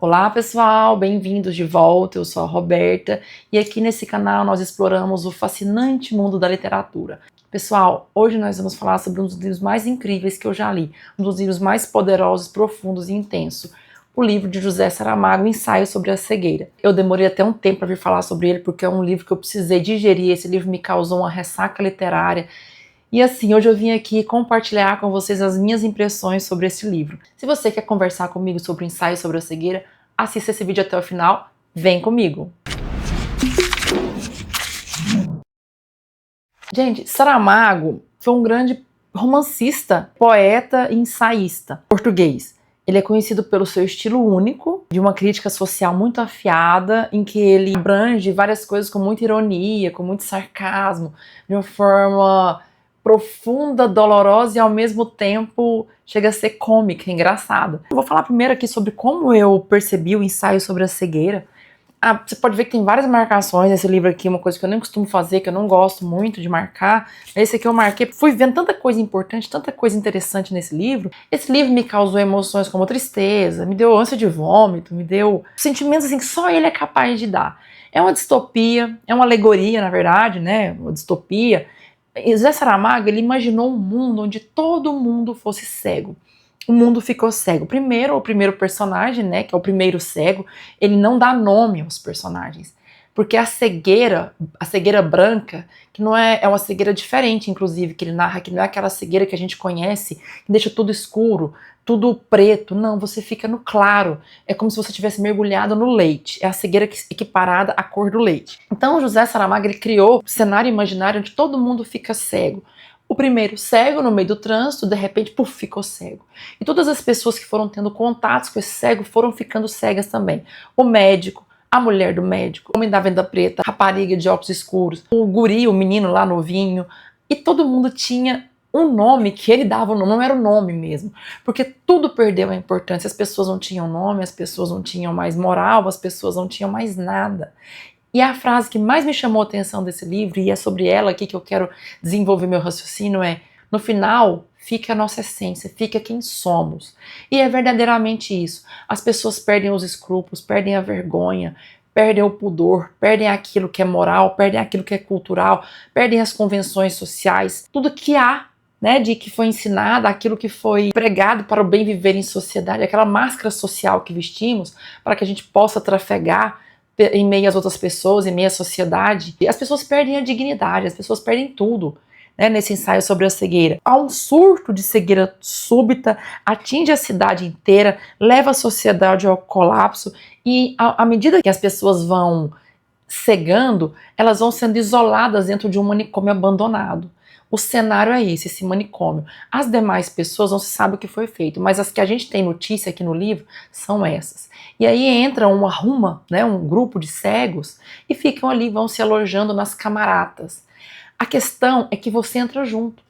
Olá pessoal, bem-vindos de volta, eu sou a Roberta e aqui nesse canal nós exploramos o fascinante mundo da literatura. Pessoal, hoje nós vamos falar sobre um dos livros mais incríveis que eu já li, um dos livros mais poderosos, profundos e intensos, o livro de José Saramago, Ensaio sobre a Cegueira. Eu demorei até um tempo para vir falar sobre ele porque é um livro que eu precisei digerir, esse livro me causou uma ressaca literária. E assim, hoje eu vim aqui compartilhar com vocês as minhas impressões sobre esse livro. Se você quer conversar comigo sobre o Ensaio sobre a Cegueira, assista esse vídeo até o final, vem comigo! Gente, Saramago foi um grande romancista, poeta e ensaísta português. Ele é conhecido pelo seu estilo único, de uma crítica social muito afiada, em que ele abrange várias coisas com muita ironia, com muito sarcasmo, de uma forma profunda, dolorosa e ao mesmo tempo chega a ser cômica, engraçada. Eu vou falar primeiro aqui sobre como eu percebi o Ensaio sobre a Cegueira. Você pode ver que tem várias marcações nesse livro aqui, uma coisa que eu nem costumo fazer, que eu não gosto muito de marcar. Esse aqui eu marquei, fui vendo tanta coisa importante, tanta coisa interessante nesse livro. Esse livro me causou emoções como tristeza, me deu ânsia de vômito, me deu sentimentos assim que só ele é capaz de dar. É uma distopia, é uma alegoria, na verdade, né? Uma distopia. José Saramago, ele imaginou um mundo onde todo mundo fosse cego. O mundo ficou cego. Primeiro, o primeiro personagem, né, que é o primeiro cego, ele não dá nome aos personagens. Porque a cegueira branca, que não é uma cegueira diferente, inclusive, que ele narra, que não é aquela cegueira que a gente conhece, que deixa tudo escuro, tudo preto. Não, você fica no claro. É como se você tivesse mergulhado no leite. É a cegueira equiparada à cor do leite. Então, José Saramago, ele criou um cenário imaginário onde todo mundo fica cego. O primeiro cego no meio do trânsito, de repente, puf, ficou cego. E todas as pessoas que foram tendo contatos com esse cego foram ficando cegas também. O médico, a mulher do médico, o homem da venda preta, a rapariga de óculos escuros, o guri, o menino lá novinho. E todo mundo tinha um nome que ele dava, não era o nome mesmo. Porque tudo perdeu a importância. As pessoas não tinham nome, as pessoas não tinham mais moral, as pessoas não tinham mais nada. E a frase que mais me chamou a atenção desse livro, e é sobre ela aqui que eu quero desenvolver meu raciocínio, é: no final fica a nossa essência, fica quem somos. E é verdadeiramente isso. As pessoas perdem os escrúpulos, perdem a vergonha, perdem o pudor, perdem aquilo que é moral, perdem aquilo que é cultural, perdem as convenções sociais, tudo que há, né, de que foi ensinado, aquilo que foi pregado para o bem viver em sociedade, aquela máscara social que vestimos para que a gente possa trafegar em meio às outras pessoas, em meio à sociedade. E as pessoas perdem a dignidade, as pessoas perdem tudo, né, nesse ensaio sobre a cegueira. Há um surto de cegueira súbita, atinge a cidade inteira, leva a sociedade ao colapso, e à medida que as pessoas vão cegando, elas vão sendo isoladas dentro de um manicômio abandonado. O cenário é esse manicômio. As demais pessoas não se sabe o que foi feito, mas as que a gente tem notícia aqui no livro são essas. E aí entra um grupo de cegos e ficam ali, vão se alojando nas camaratas. A questão é que você entra junto.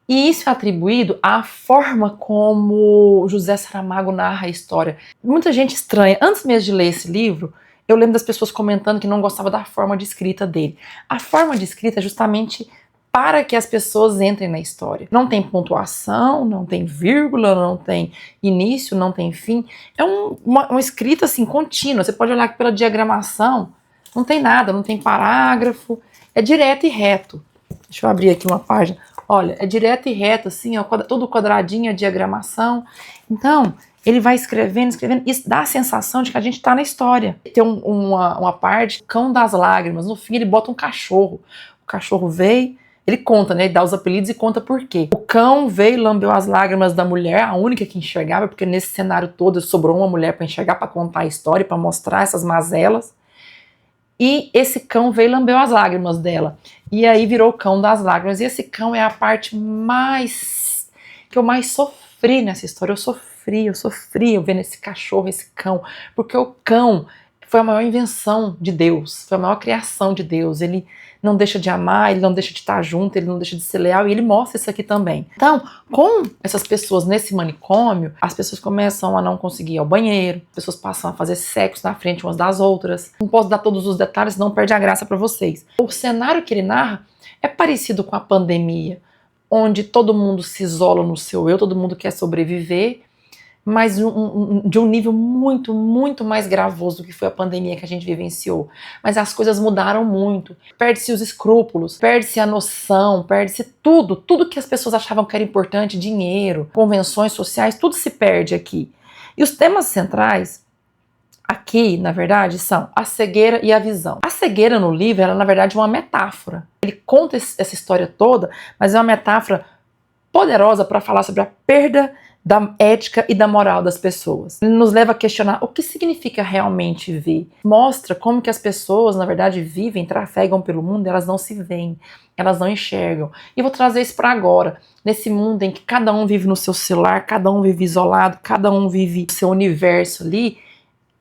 E isso é atribuído à forma como José Saramago narra a história. Muita gente estranha. Antes mesmo de ler esse livro, eu lembro das pessoas comentando que não gostavam da forma de escrita dele. A forma de escrita é justamente para que as pessoas entrem na história. Não tem pontuação, não tem vírgula, não tem início, não tem fim. É uma escrita assim contínua. Você pode olhar pela diagramação, não tem nada, não tem parágrafo, é direto e reto. Deixa eu abrir aqui uma página. Olha, é direto e reto, assim, ó, todo quadradinho, a diagramação. Então, ele vai escrevendo, e dá a sensação de que a gente está na história. Tem uma parte, Cão das Lágrimas. No fim, ele bota um cachorro. O cachorro veio. Ele conta, né? Ele dá os apelidos e conta por quê. O cão veio e lambeu as lágrimas da mulher, a única que enxergava, porque nesse cenário todo sobrou uma mulher para enxergar, para contar a história, para mostrar essas mazelas. E esse cão veio e lambeu as lágrimas dela. E aí virou o Cão das Lágrimas. E esse cão é a parte que eu mais sofri nessa história. Eu sofri vendo esse cachorro, esse cão. Porque o cão foi a maior invenção de Deus, foi a maior criação de Deus. Ele não deixa de amar, ele não deixa de estar junto, ele não deixa de ser leal, e ele mostra isso aqui também. Então, com essas pessoas nesse manicômio, as pessoas começam a não conseguir ir ao banheiro, as pessoas passam a fazer sexo na frente umas das outras. Não posso dar todos os detalhes, não perde a graça para vocês. O cenário que ele narra é parecido com a pandemia, onde todo mundo se isola no seu eu, todo mundo quer sobreviver, mas de um nível muito, muito mais gravoso do que foi a pandemia que a gente vivenciou. Mas as coisas mudaram muito. Perde-se os escrúpulos, perde-se a noção, perde-se tudo. Tudo que as pessoas achavam que era importante, dinheiro, convenções sociais, tudo se perde aqui. E os temas centrais aqui, na verdade, são a cegueira e a visão. A cegueira no livro era, na verdade, uma metáfora. Ele conta essa história toda, mas é uma metáfora poderosa para falar sobre a perda da ética e da moral das pessoas. Ele nos leva a questionar o que significa realmente ver. Mostra como que as pessoas, na verdade, vivem, trafegam pelo mundo, elas não se veem, elas não enxergam. E eu vou trazer isso para agora, nesse mundo em que cada um vive no seu celular, cada um vive isolado, cada um vive o seu universo ali.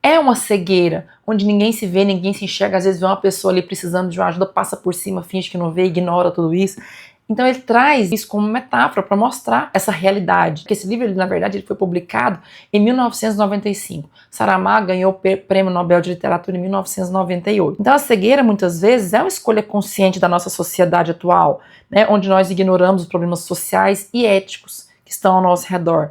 É uma cegueira, onde ninguém se vê, ninguém se enxerga. Às vezes vê uma pessoa ali precisando de uma ajuda, passa por cima, finge que não vê, ignora tudo isso. Então ele traz isso como metáfora para mostrar essa realidade. Porque esse livro, na verdade, ele foi publicado em 1995. Saramago ganhou o Prêmio Nobel de Literatura em 1998. Então a cegueira, muitas vezes, é uma escolha consciente da nossa sociedade atual, né, onde nós ignoramos os problemas sociais e éticos que estão ao nosso redor.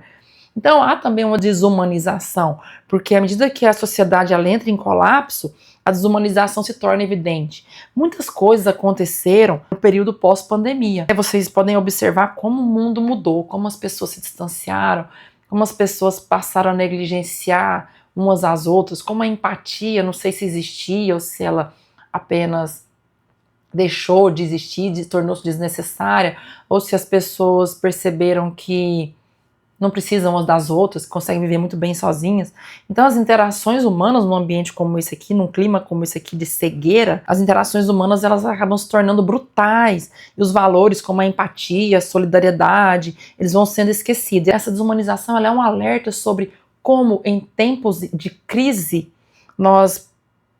Então há também uma desumanização, porque à medida que a sociedade ela entra em colapso, a desumanização se torna evidente. Muitas coisas aconteceram no período pós-pandemia. Vocês podem observar como o mundo mudou, como as pessoas se distanciaram, como as pessoas passaram a negligenciar umas às outras, como a empatia, não sei se existia ou se ela apenas deixou de existir, tornou-se desnecessária, ou se as pessoas perceberam que não precisam umas das outras, conseguem viver muito bem sozinhas. Então as interações humanas num ambiente como esse aqui, num clima como esse aqui de cegueira, as interações humanas elas acabam se tornando brutais, e os valores como a empatia, a solidariedade, eles vão sendo esquecidos. E essa desumanização ela é um alerta sobre como em tempos de crise nós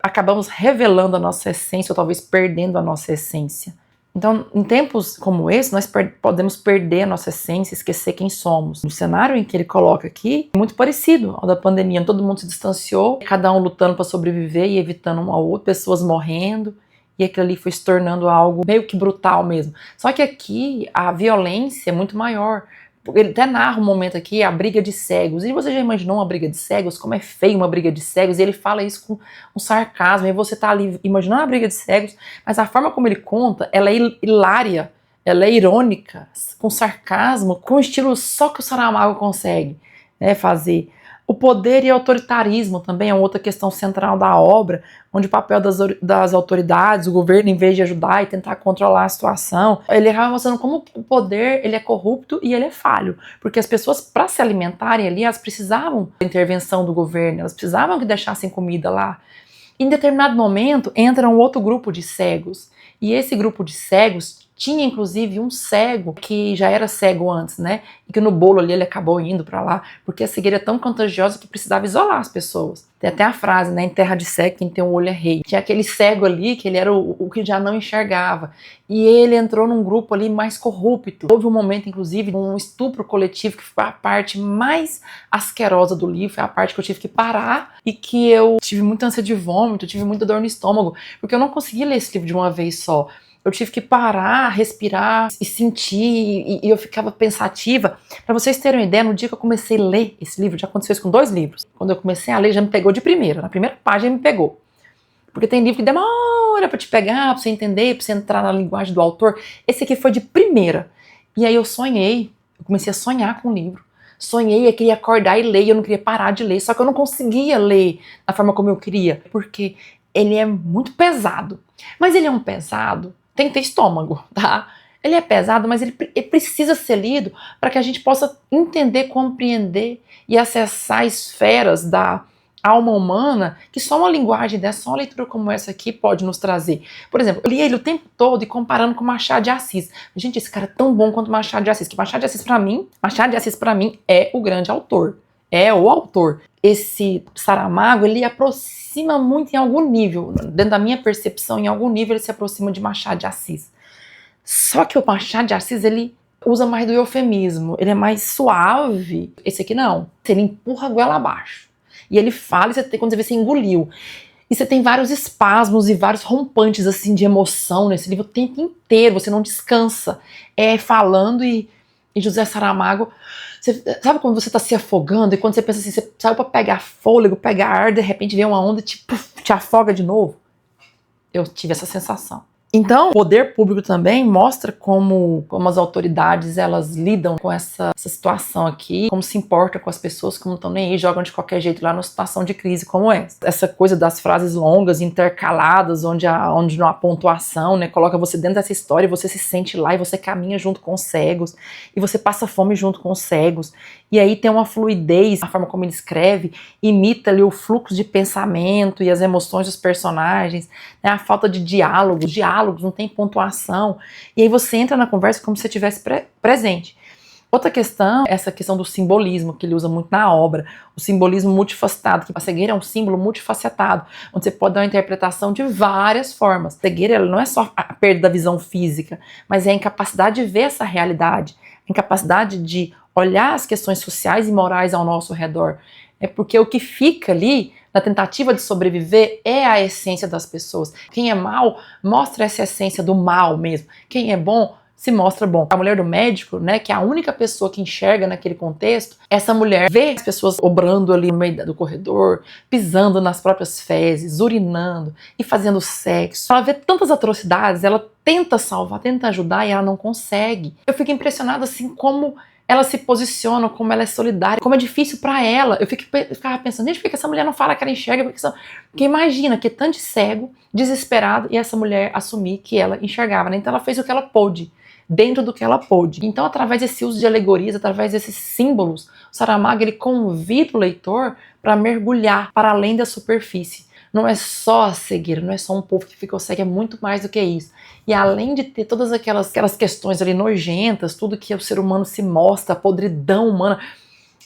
acabamos revelando a nossa essência ou talvez perdendo a nossa essência. Então, em tempos como esse, nós podemos perder a nossa essência, esquecer quem somos. O cenário em que ele coloca aqui é muito parecido ao da pandemia. Todo mundo se distanciou, cada um lutando para sobreviver e evitando um ao outro, pessoas morrendo, e aquilo ali foi se tornando algo meio que brutal mesmo. Só que aqui a violência é muito maior. Ele até narra um momento aqui, a briga de cegos. E você já imaginou uma briga de cegos? Como é feio uma briga de cegos? E ele fala isso com um sarcasmo. E você tá ali imaginando a briga de cegos, mas a forma como ele conta, ela é hilária, ela é irônica, com sarcasmo, com um estilo só que o Saramago consegue, né, fazer. O poder e autoritarismo também é outra questão central da obra, onde o papel das autoridades, o governo, em vez de ajudar e tentar controlar a situação, ele acaba mostrando como o poder ele é corrupto e ele é falho, porque as pessoas, para se alimentarem ali, elas precisavam da intervenção do governo, elas precisavam que deixassem comida lá. Em determinado momento, entra um outro grupo de cegos, e esse grupo de cegos tinha inclusive um cego que já era cego antes, né? E que no bolo ali ele acabou indo para lá, porque a cegueira é tão contagiosa que precisava isolar as pessoas. Tem até a frase, né? Em terra de cego, quem tem um olho é rei. Tinha aquele cego ali que ele era o que já não enxergava. E ele entrou num grupo ali mais corrupto. Houve um momento, inclusive, de um estupro coletivo, que foi a parte mais asquerosa do livro, foi a parte que eu tive que parar e que eu tive muita ânsia de vômito, tive muita dor no estômago, porque eu não conseguia ler esse livro de uma vez só. Eu tive que parar, respirar e sentir, e eu ficava pensativa. Para vocês terem uma ideia, no dia que eu comecei a ler esse livro, já aconteceu isso com 2 livros. Quando eu comecei a ler, já me pegou de primeira. Na primeira página me pegou. Porque tem livro que demora para te pegar, para você entender, para você entrar na linguagem do autor. Esse aqui foi de primeira. E aí eu sonhei, eu comecei a sonhar com o livro. Sonhei, eu queria acordar e ler, eu não queria parar de ler. Só que eu não conseguia ler da forma como eu queria, porque ele é muito pesado. Mas ele é um pesado, tem que ter estômago, tá? Ele é pesado, mas ele precisa ser lido para que a gente possa entender, compreender e acessar esferas da alma humana que só uma linguagem dessa, só uma leitura como essa aqui pode nos trazer. Por exemplo, eu li ele o tempo todo e comparando com Machado de Assis. Gente, esse cara é tão bom quanto Machado de Assis, que Machado de Assis para mim é o grande autor. É o autor. Esse Saramago, ele aproxima muito em algum nível, dentro da minha percepção, em algum nível ele se aproxima de Machado de Assis. Só que o Machado de Assis, ele usa mais do eufemismo, ele é mais suave. Esse aqui não. Ele empurra a goela abaixo. E ele fala, e você tem, quando você vê, você engoliu. E você tem vários espasmos e vários rompantes assim de emoção nesse livro o tempo inteiro, você não descansa. É falando e E José Saramago, sabe quando você tá se afogando e quando você pensa assim, você saiu pra pegar fôlego, pegar ar, de repente vem uma onda e te afoga de novo? Eu tive essa sensação. Então, o poder público também mostra como as autoridades elas lidam com essa situação aqui, como se importa com as pessoas que não estão nem aí, jogam de qualquer jeito lá numa situação de crise como essa. Essa coisa das frases longas, intercaladas, onde não há pontuação, né? Coloca você dentro dessa história, você se sente lá e você caminha junto com os cegos, e você passa fome junto com os cegos. E aí tem uma fluidez, a forma como ele escreve, imita ali o fluxo de pensamento e as emoções dos personagens, né? A falta de diálogos, não tem pontuação, e aí você entra na conversa como se você estivesse presente. Outra questão, essa questão do simbolismo, que ele usa muito na obra, o simbolismo multifacetado, que a cegueira é um símbolo multifacetado, onde você pode dar uma interpretação de várias formas. A cegueira ela não é só a perda da visão física, mas é a incapacidade de ver essa realidade, a incapacidade de olhar as questões sociais e morais ao nosso redor. É porque o que fica ali, na tentativa de sobreviver, é a essência das pessoas. Quem é mal, mostra essa essência do mal mesmo. Quem é bom, se mostra bom. A mulher do médico, né, que é a única pessoa que enxerga naquele contexto, essa mulher vê as pessoas obrando ali no meio do corredor, pisando nas próprias fezes, urinando e fazendo sexo. Ela vê tantas atrocidades, ela tenta salvar, tenta ajudar e ela não consegue. Eu fico impressionada assim como ela se posiciona, como ela é solidária, como é difícil pra ela. Eu ficava pensando, gente, por que essa mulher não fala que ela enxerga? Porque imagina que é tanto cego, desesperado, e essa mulher assumir que ela enxergava, né? Então ela fez o que ela pôde, dentro do que ela pôde. Então, através desse uso de alegorias, através desses símbolos, o Saramago ele convida o leitor para mergulhar para além da superfície. Não é só a cegueira, não é só um povo que ficou cego, é muito mais do que isso. E além de ter todas aquelas questões ali nojentas, tudo que o ser humano se mostra, a podridão humana.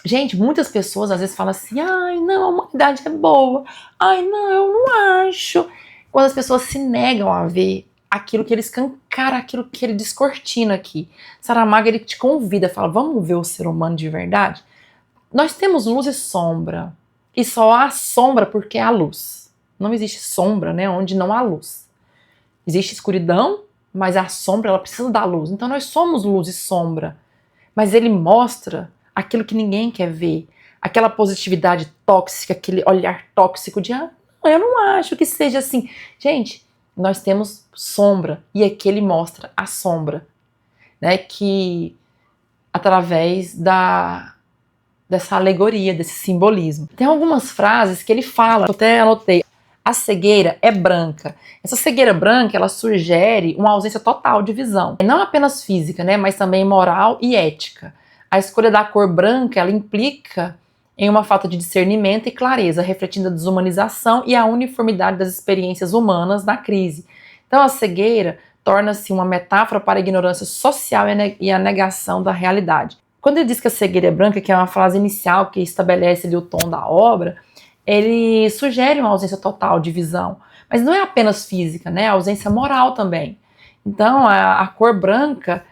Gente, muitas pessoas às vezes falam assim, ai não, a humanidade é boa, ai não, eu não acho. Quando as pessoas se negam a ver aquilo que ele escancara, aquilo que ele descortina aqui. Saramago ele te convida, fala, vamos ver o ser humano de verdade? Nós temos luz e sombra, e só há sombra porque há luz. Não existe sombra, né, onde não há luz. Existe escuridão, mas a sombra ela precisa da luz. Então nós somos luz e sombra. Mas ele mostra aquilo que ninguém quer ver. Aquela positividade tóxica, aquele olhar tóxico de eu não acho que seja assim. Gente, nós temos sombra. E aqui ele mostra a sombra. Né, que através dessa alegoria, desse simbolismo. Tem algumas frases que ele fala, eu até anotei. A cegueira é branca. Essa cegueira branca, ela sugere uma ausência total de visão. Não apenas física, né, mas também moral e ética. A escolha da cor branca, ela implica em uma falta de discernimento e clareza, refletindo a desumanização e a uniformidade das experiências humanas na crise. Então a cegueira torna-se uma metáfora para a ignorância social e a negação da realidade. Quando ele diz que a cegueira é branca, que é uma frase inicial que estabelece ali o tom da obra, ele sugere uma ausência total de visão. Mas não é apenas física, né? A ausência moral também. Então, a cor branca,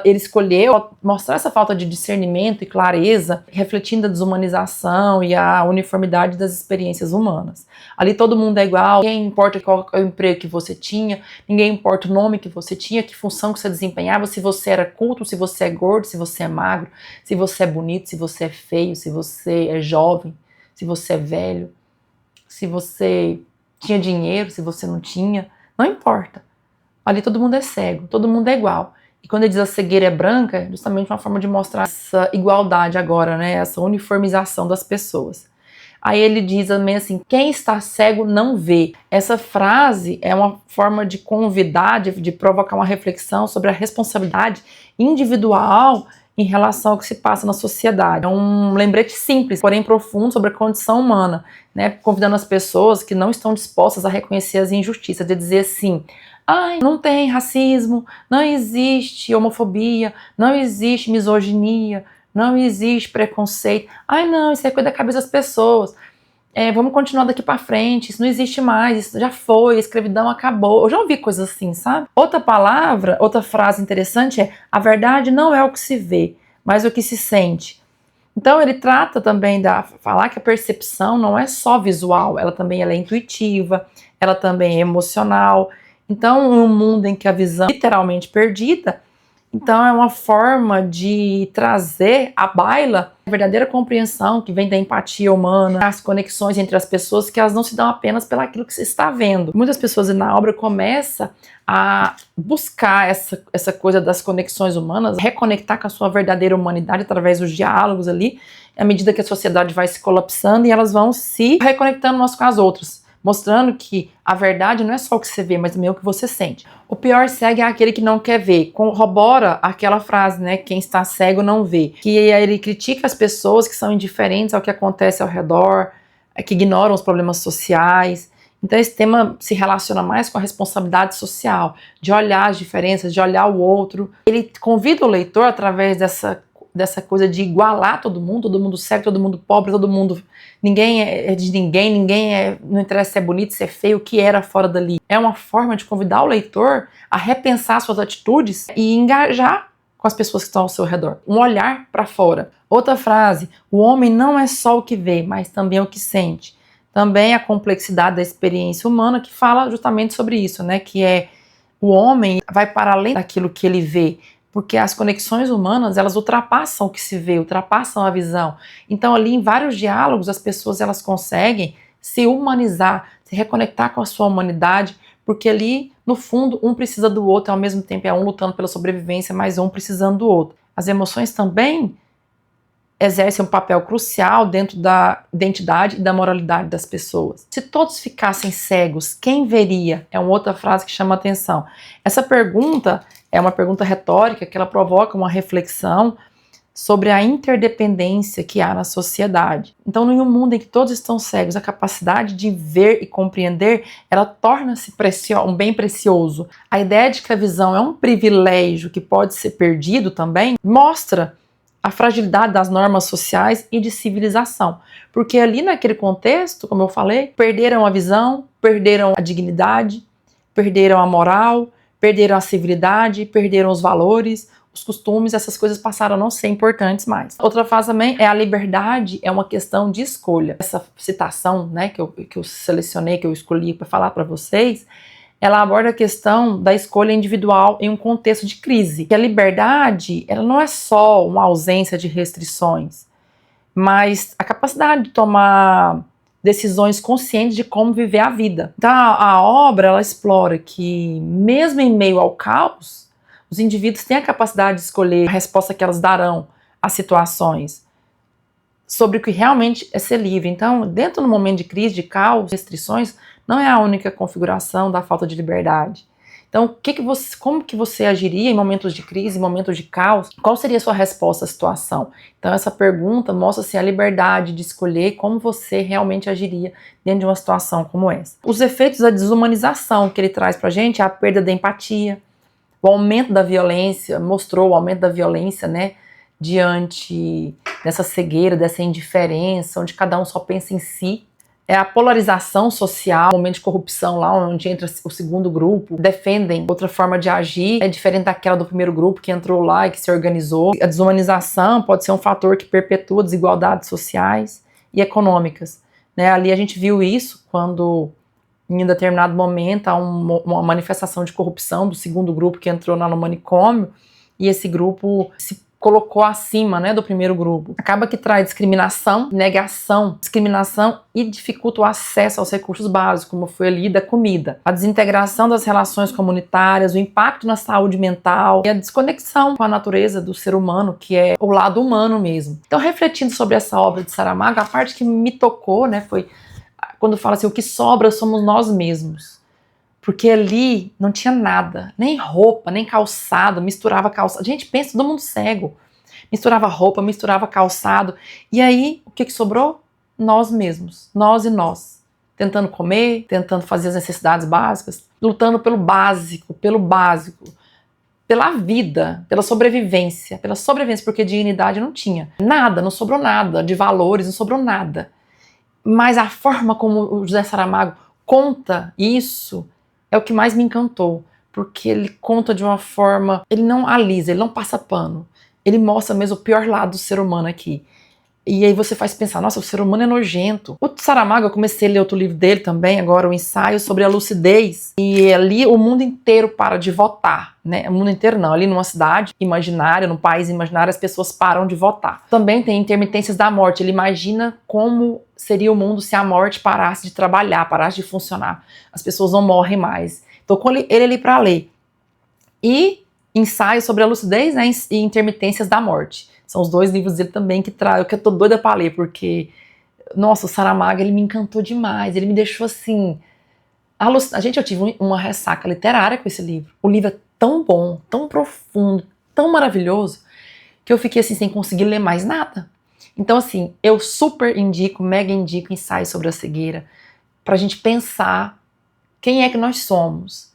ele escolheu mostrar essa falta de discernimento e clareza, refletindo a desumanização e a uniformidade das experiências humanas. Ali todo mundo é igual, ninguém importa qual é o emprego que você tinha, ninguém importa o nome que você tinha, que função que você desempenhava, se você era culto, se você é gordo, se você é magro, se você é bonito, se você é feio, se você é jovem, se você é velho, se você tinha dinheiro, se você não tinha, não importa. Ali todo mundo é cego, todo mundo é igual. E quando ele diz a cegueira é branca, é justamente uma forma de mostrar essa igualdade agora, né? Essa uniformização das pessoas. Aí ele diz também assim, quem está cego não vê. Essa frase é uma forma de convidar, de provocar uma reflexão sobre a responsabilidade individual em relação ao que se passa na sociedade. É um lembrete simples, porém profundo sobre a condição humana, né? Convidando as pessoas que não estão dispostas a reconhecer as injustiças, de dizer assim, ai, não tem racismo, não existe homofobia, não existe misoginia, não existe preconceito. Ai não, isso é coisa da cabeça das pessoas. Vamos continuar daqui pra frente, isso não existe mais, isso já foi, a escravidão acabou. Eu já ouvi coisas assim, sabe? Outra palavra, outra frase interessante é, a verdade não é o que se vê, mas o que se sente. Então ele trata também falar que a percepção não é só visual, ela também é intuitiva, ela também é emocional. Então, um mundo em que a visão é literalmente perdida, Então é uma forma de trazer à baila a verdadeira compreensão que vem da empatia humana, as conexões entre as pessoas, que elas não se dão apenas pelaquilo que você está vendo. Muitas pessoas na obra começam a buscar essa coisa das conexões humanas, reconectar com a sua verdadeira humanidade através dos diálogos ali, à medida que a sociedade vai se colapsando e elas vão se reconectando umas com as outras, mostrando que a verdade não é só o que você vê, mas também o que você sente. O pior cego é aquele que não quer ver. Corrobora aquela frase, né? Quem está cego não vê. Que ele critica as pessoas que são indiferentes ao que acontece ao redor, que ignoram os problemas sociais. Então esse tema se relaciona mais com a responsabilidade social, de olhar as diferenças, de olhar o outro. Ele convida o leitor, através dessa coisa de igualar todo mundo cego, todo mundo pobre, todo mundo... Ninguém é de ninguém, não interessa se é bonito, se é feio, o que era fora dali. É uma forma de convidar o leitor a repensar suas atitudes e engajar com as pessoas que estão ao seu redor. Um olhar para fora. Outra frase, o homem não é só o que vê, mas também o que sente. Também a complexidade da experiência humana, que fala justamente sobre isso, né? Que é o homem vai para além daquilo que ele vê, porque as conexões humanas, elas ultrapassam o que se vê, ultrapassam a visão. Então ali em vários diálogos as pessoas elas conseguem se humanizar, se reconectar com a sua humanidade, porque ali no fundo um precisa do outro, ao mesmo tempo é um lutando pela sobrevivência, mas um precisando do outro. As emoções também exercem um papel crucial dentro da identidade e da moralidade das pessoas. Se todos ficassem cegos, quem veria? É uma outra frase que chama a atenção. Essa pergunta é uma pergunta retórica que ela provoca uma reflexão sobre a interdependência que há na sociedade. Então, em um mundo em que todos estão cegos, a capacidade de ver e compreender, ela torna-se um bem precioso. A ideia de que a visão é um privilégio que pode ser perdido também, mostra a fragilidade das normas sociais e de civilização. Porque ali naquele contexto, como eu falei, perderam a visão, perderam a dignidade, perderam a moral, perderam a civilidade, perderam os valores, os costumes, essas coisas passaram a não ser importantes mais. Outra frase também é a liberdade é uma questão de escolha. Essa citação, né, que eu selecionei, que eu escolhi para falar para vocês, ela aborda a questão da escolha individual em um contexto de crise. E a liberdade, ela não é só uma ausência de restrições, mas a capacidade de tomar decisões conscientes de como viver a vida. Então a obra, ela explora que mesmo em meio ao caos, os indivíduos têm a capacidade de escolher a resposta que elas darão às situações, sobre o que realmente é ser livre. Então, dentro do momento de crise, de caos, restrições, não é a única configuração da falta de liberdade. Então, como que você agiria em momentos de crise, em momentos de caos? Qual seria a sua resposta à situação? Então, essa pergunta mostra assim, a liberdade de escolher como você realmente agiria dentro de uma situação como essa. Os efeitos da desumanização que ele traz pra gente é a perda da empatia, o aumento da violência, mostrou o aumento da violência, né, diante dessa cegueira, dessa indiferença, onde cada um só pensa em si. É a polarização social, o momento de corrupção lá, onde entra o segundo grupo, defendem outra forma de agir, é diferente daquela do primeiro grupo que entrou lá e que se organizou. A desumanização pode ser um fator que perpetua desigualdades sociais e econômicas, né? Ali a gente viu isso quando, em um determinado momento, há uma manifestação de corrupção do segundo grupo que entrou lá no manicômio, e esse grupo se colocou acima, né, do primeiro grupo. Acaba que traz discriminação, negação, discriminação e dificulta o acesso aos recursos básicos, como foi ali da comida. A desintegração das relações comunitárias, o impacto na saúde mental e a desconexão com a natureza do ser humano, que é o lado humano mesmo. Então, refletindo sobre essa obra de Saramago, a parte que me tocou, né, foi quando fala assim, o que sobra somos nós mesmos. Porque ali não tinha nada, nem roupa, nem calçado, misturava calçado. Gente, pensa, todo mundo cego. Misturava roupa, misturava calçado. E aí, o que sobrou? Nós mesmos, nós e nós. Tentando comer, tentando fazer as necessidades básicas, lutando pelo básico, pela vida, pela sobrevivência, porque dignidade não tinha. Nada, não sobrou nada, de valores, não sobrou nada. Mas a forma como o José Saramago conta isso é o que mais me encantou, porque ele conta de uma forma, ele não alisa, ele não passa pano, ele mostra mesmo o pior lado do ser humano aqui. E aí você faz pensar, nossa, o ser humano é nojento. O Saramago, eu comecei a ler outro livro dele também, agora o ensaio sobre a lucidez. E ali o mundo inteiro para de votar, né? O mundo inteiro não, ali numa cidade imaginária, num país imaginário, as pessoas param de votar. Também tem intermitências da morte. Ele imagina como seria o mundo se a morte parasse de trabalhar, parasse de funcionar. As pessoas não morrem mais. Tô com ele ali para ler. E ensaio sobre a lucidez, né, e intermitências da morte. São os 2 livros dele também que eu tô doida pra ler, porque, nossa, o Saramago, ele me encantou demais, ele me deixou assim, gente, eu tive uma ressaca literária com esse livro. O livro é tão bom, tão profundo, tão maravilhoso, que eu fiquei assim, sem conseguir ler mais nada. Então, assim, eu super indico, mega indico Ensaio sobre a Cegueira, pra gente pensar quem é que nós somos.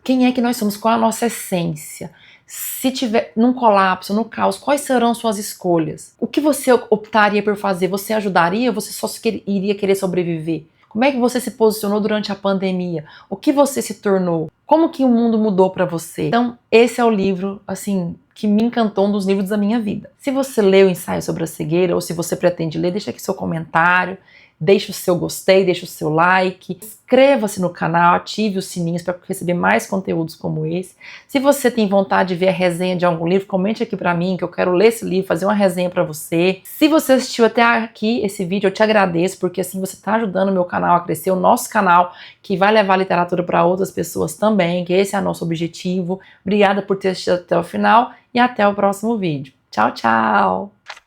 Quem é que nós somos? Qual é a nossa essência? Se tiver num colapso, no caos, quais serão suas escolhas? O que você optaria por fazer? Você ajudaria ou você só iria querer sobreviver? Como é que você se posicionou durante a pandemia? O que você se tornou? Como que o mundo mudou para você? Então, esse é o livro, assim, que me encantou, um dos livros da minha vida. Se você leu o Ensaio sobre a Cegueira ou se você pretende ler, deixa aqui seu comentário. Deixe o seu gostei, deixe o seu like, inscreva-se no canal, ative os sininhos para receber mais conteúdos como esse. Se você tem vontade de ver a resenha de algum livro, comente aqui para mim que eu quero ler esse livro, fazer uma resenha para você. Se você assistiu até aqui esse vídeo, eu te agradeço, porque assim você está ajudando o meu canal a crescer, o nosso canal, que vai levar a literatura para outras pessoas também, que esse é o nosso objetivo. Obrigada por ter assistido até o final e até o próximo vídeo. Tchau, tchau!